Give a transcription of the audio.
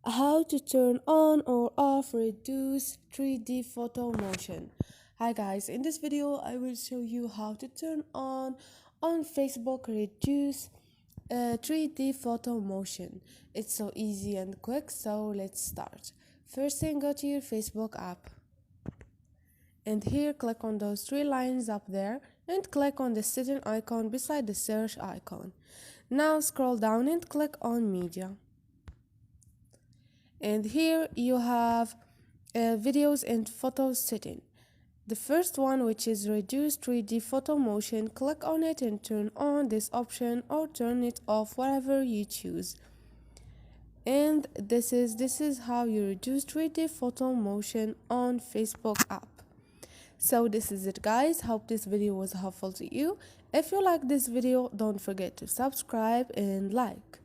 How to turn on or off reduce 3D photo motion. Hi guys, in this video I will show you how to turn on Facebook reduce 3D photo motion. It's so easy and quick, so let's start. First thing, go to your Facebook app, and here click on those three lines up there and click on the setting icon beside the search icon. Now scroll down and click on media, and here you have videos and photos setting. The first one, which is reduce 3D photo motion, click on it and turn on this option or turn it off, whatever you choose. And this is how you reduce 3D photo motion on Facebook app. So this is it guys, hope this video was helpful to you. If you like this video, don't forget to subscribe and like.